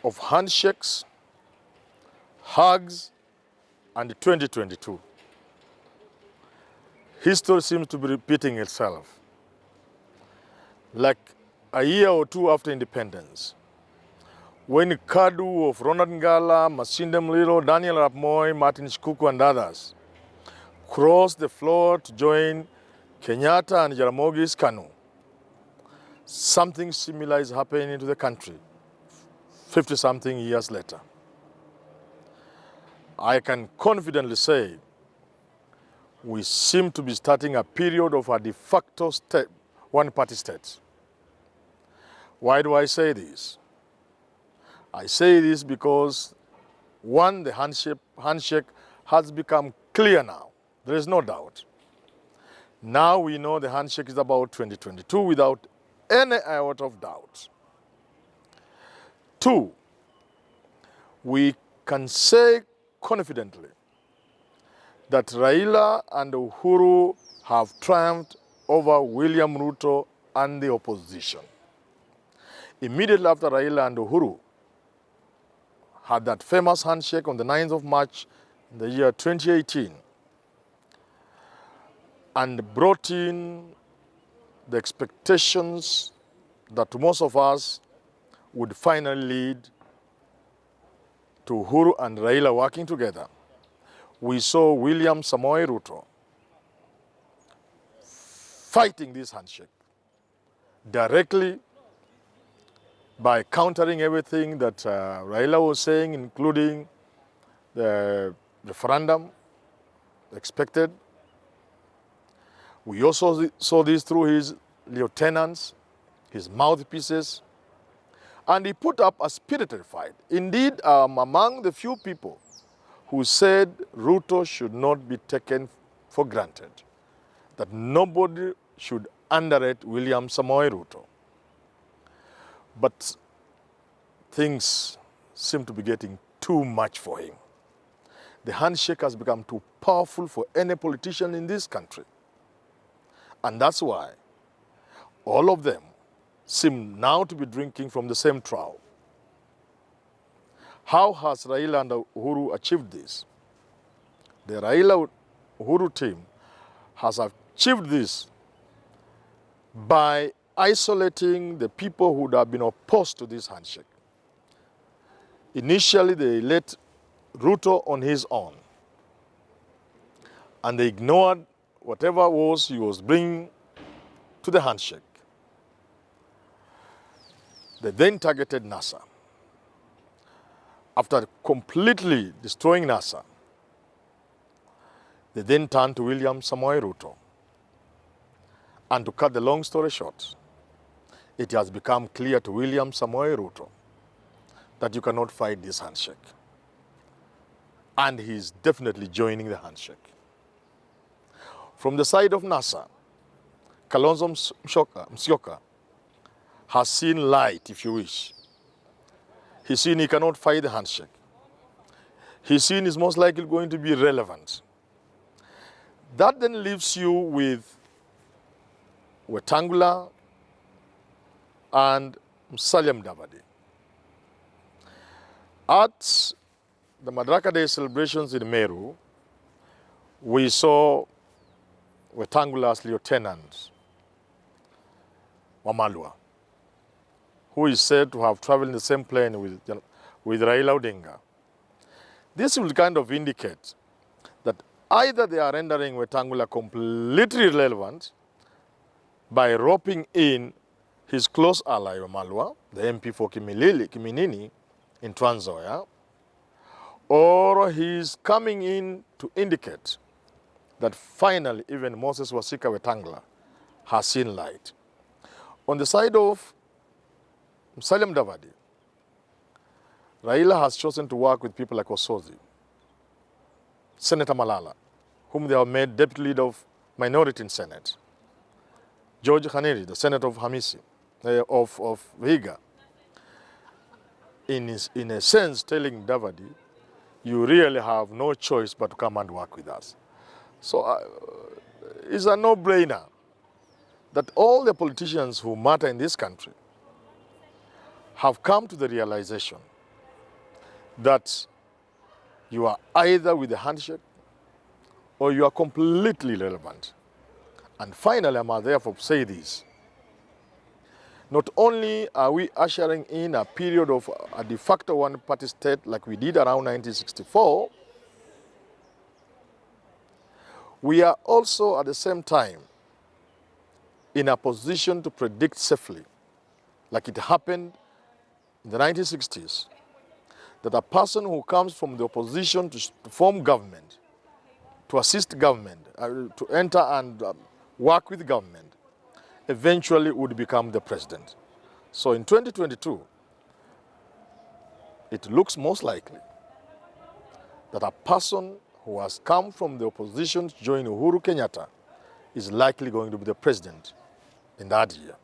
of handshakes, hugs, and 2022. History seems to be repeating itself. Like a year or two after independence, when Kadu of Ronald Ngala, Masinde Muliro, Daniel Arap Moi, Martin Shikuku, and others crossed the floor to join Kenyatta and Jaramogi's canoe, something similar is happening to the country 50-something years later. I can confidently say we seem to be starting a period of a de facto one-party state. Why do I say this? I say this because, one, the handshake has become clear now. There is no doubt. Now we know the handshake is about 2022 without any iota of doubt. Two, we can say confidently that Raila and Uhuru have triumphed over William Ruto and the opposition. Immediately after Raila and Uhuru had that famous handshake on the 9th of March in the year 2018 and brought in the expectations that most of us would finally lead to Uhuru and Raila working together, we saw William Samoei Ruto fighting this handshake directly by countering everything that Raila was saying, including the referendum expected. We also saw this through his lieutenants, his mouthpieces, and he put up a spirited fight. Indeed, among the few people who said Ruto should not be taken for granted, that nobody should underrate William Samoei Ruto. But things seem to be getting too much for him. The handshake has become too powerful for any politician in this country. And that's why all of them seem now to be drinking from the same trough. How has Raila and Uhuru achieved this? The Raila Uhuru team has achieved this by isolating the who would have been opposed to this handshake. Initially, they let Ruto on his own, and they ignored whatever he was bringing to the handshake. They then targeted NASA. After completely destroying NASA, they then turned to William Samoei Ruto. And to cut the long story short, it has become clear to William Samoei Ruto that you cannot fight this handshake. And he's definitely joining the handshake. From the side of NASA, Kalonzo Musyoka has seen light, if you wish. He's seen he cannot fight the handshake. He's seen he's most likely going to be irrelevant. That then leaves you with Wetangula and Musalia Mudavadi. At the Madaraka Day celebrations in Meru, we saw Wetangula's lieutenant, Wamalwa, who is said to have traveled in the same plane with Raila Odinga. This will kind of indicate that either they are rendering Wetangula completely irrelevant by roping in his close ally Wamalwa, the MP for Kiminini in Trans Nzoia, or he's coming in to indicate that finally even Moses Wasika Wetangula has seen light. On the side of Musalia Mudavadi, Raila has chosen to work with people like Osozi, Senator Malala, whom they have made deputy leader of minority in Senate, George Khaniri, the senator of Hamisi, of Vihiga, in a sense telling Davadi, you really have no choice but to come and work with us. So it's a no-brainer that all the politicians who matter in this country have come to the realization that you are either with the handshake or you are completely irrelevant. And finally, I must therefore say this. Not only are we ushering in a period of a de facto one-party state like we did around 1964, we are also at the same time in a position to predict safely, like it happened in the 1960s, that a person who comes from the opposition to form government, to assist government, to enter and work with government, eventually would become the president. So in 2022, it looks most likely that a person who has come from the opposition to join Uhuru Kenyatta is likely going to be the president in that year.